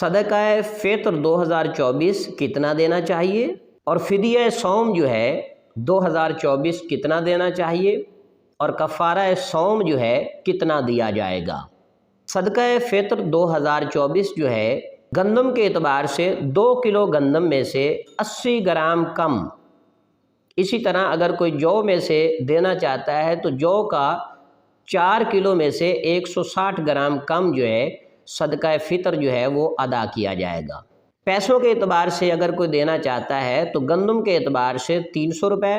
صدقہ فطر 2024 کتنا دینا چاہیے اور فدیہ صوم جو ہے 2024 کتنا دینا چاہیے اور کفارہ صوم جو ہے کتنا دیا جائے گا۔ صدقہ فطر 2024 جو ہے گندم کے اعتبار سے 2 کلو گندم میں سے 80 گرام کم، اسی طرح اگر کوئی جو میں سے دینا چاہتا ہے تو جو کا 4 کلو میں سے 160 گرام کم جو ہے صدقہ فطر جو ہے وہ ادا کیا جائے گا۔ پیسوں کے اعتبار سے اگر کوئی دینا چاہتا ہے تو گندم کے اعتبار سے 300 روپے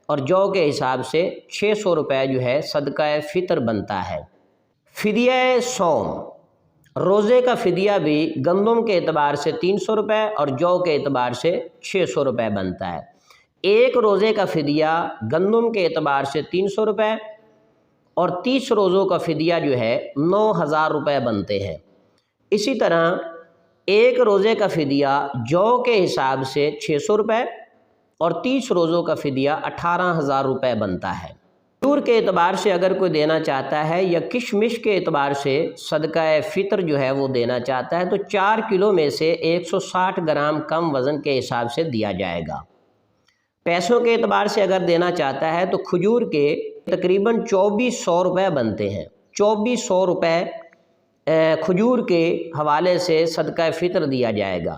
اور جو کے حساب سے 600 روپے جو ہے صدقہ فطر بنتا ہے۔ فدیہ صوم، روزے کا فدیہ بھی گندم کے اعتبار سے 300 روپے اور جو کے اعتبار سے 600 روپے بنتا ہے۔ ایک روزے کا فدیہ گندم کے اعتبار سے 300 روپے اور 30 روزوں کا فدیہ جو ہے 9000 روپے بنتے ہیں۔ اسی طرح ایک روزے کا فدیہ جو کے حساب سے 600 روپے اور 30 روزوں کا فدیہ 18000 روپے بنتا ہے۔ کھجور کے اعتبار سے اگر کوئی دینا چاہتا ہے یا کشمش کے اعتبار سے صدقہ فطر جو ہے وہ دینا چاہتا ہے تو 4 کلو میں سے 160 گرام کم وزن کے حساب سے دیا جائے گا۔ پیسوں کے اعتبار سے اگر دینا چاہتا ہے تو کھجور کے تقریباً 2400 روپے بنتے ہیں۔ 2400 روپے کھجور کے حوالے سے صدقہ فطر دیا جائے گا،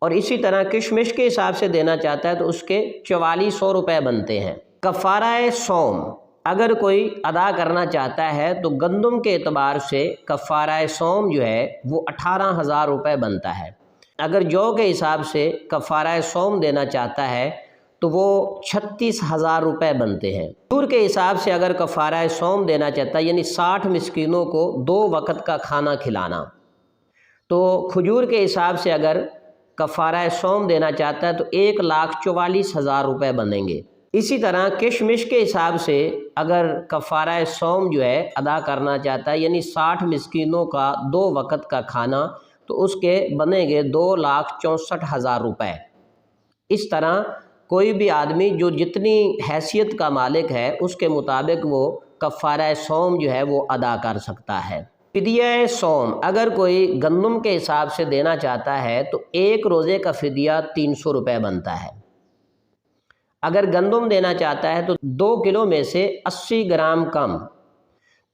اور اسی طرح کشمش کے حساب سے دینا چاہتا ہے تو اس کے 4400 روپے بنتے ہیں۔ کفارہ صوم اگر کوئی ادا کرنا چاہتا ہے تو گندم کے اعتبار سے کفارہ صوم جو ہے وہ 18000 روپے بنتا ہے۔ اگر جو کے حساب سے کفارہ صوم دینا چاہتا ہے تو وہ 36000 روپے بنتے ہیں۔ کھجور کے حساب سے اگر کفارہ صوم دینا چاہتا ہے یعنی 60 مسکینوں کو 2 وقت کا کھانا کھلانا، تو کھجور کے حساب سے اگر کفارہ صوم دینا چاہتا ہے تو 1,44,000 روپے بنیں گے۔ اسی طرح کشمش کے حساب سے اگر کفارہ صوم جو ہے ادا کرنا چاہتا ہے یعنی 60 مسکینوں کا 2 وقت کا کھانا، تو اس کے بنیں گے 2,64,000 روپے۔ اس طرح کوئی بھی آدمی جو جتنی حیثیت کا مالک ہے اس کے مطابق وہ کفارہ صوم جو ہے وہ ادا کر سکتا ہے۔ فدیہ صوم اگر کوئی گندم کے حساب سے دینا چاہتا ہے تو ایک روزے کا فدیہ 300 روپے بنتا ہے۔ اگر گندم دینا چاہتا ہے تو 2 کلو میں سے 80 گرام کم،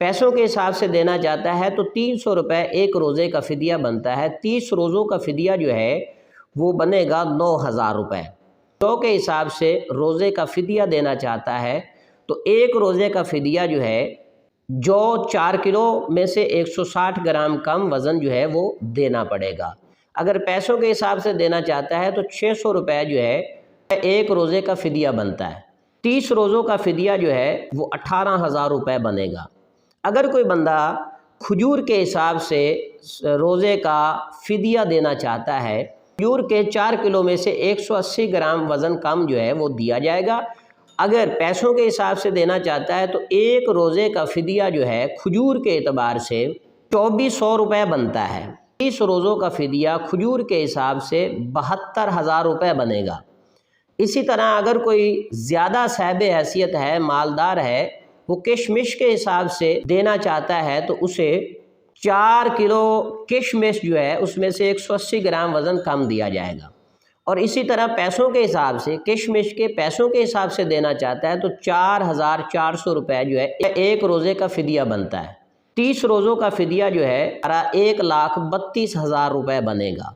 پیسوں کے حساب سے دینا چاہتا ہے تو 300 روپے ایک روزے کا فدیہ بنتا ہے۔ 30 روزوں کا فدیہ جو ہے وہ بنے گا 9000 روپے۔ جو کے حساب سے روزے کا فدیہ دینا چاہتا ہے تو ایک روزے کا فدیہ جو ہے جو 4 کلو میں سے 160 گرام کم وزن جو ہے وہ دینا پڑے گا۔ اگر پیسوں کے حساب سے دینا چاہتا ہے تو 600 روپے جو ہے ایک روزے کا فدیہ بنتا ہے۔ 30 روزوں کا فدیہ جو ہے وہ 18000 روپے بنے گا۔ اگر کوئی بندہ کھجور کے حساب سے روزے کا فدیہ دینا چاہتا ہے، کھجور کے 4 کلو میں سے 180 گرام وزن کم جو ہے وہ دیا جائے گا۔ اگر پیسوں کے حساب سے دینا چاہتا ہے تو ایک روزے کا فدیہ جو ہے کھجور کے اعتبار سے 2400 روپے بنتا ہے۔ 30 روزوں کا فدیہ کھجور کے حساب سے 72000 روپے بنے گا۔ اسی طرح اگر کوئی زیادہ صاحب حیثیت ہے، مالدار ہے، وہ کشمش کے حساب سے دینا چاہتا ہے تو اسے 4 کلو کشمش جو ہے اس میں سے 180 گرام وزن کم دیا جائے گا، اور اسی طرح پیسوں کے حساب سے کشمش کے پیسوں کے حساب سے دینا چاہتا ہے تو 4400 روپے جو ہے ایک روزے کا فدیہ بنتا ہے۔ 30 روزوں کا فدیہ جو ہے 1,32,000 روپے بنے گا۔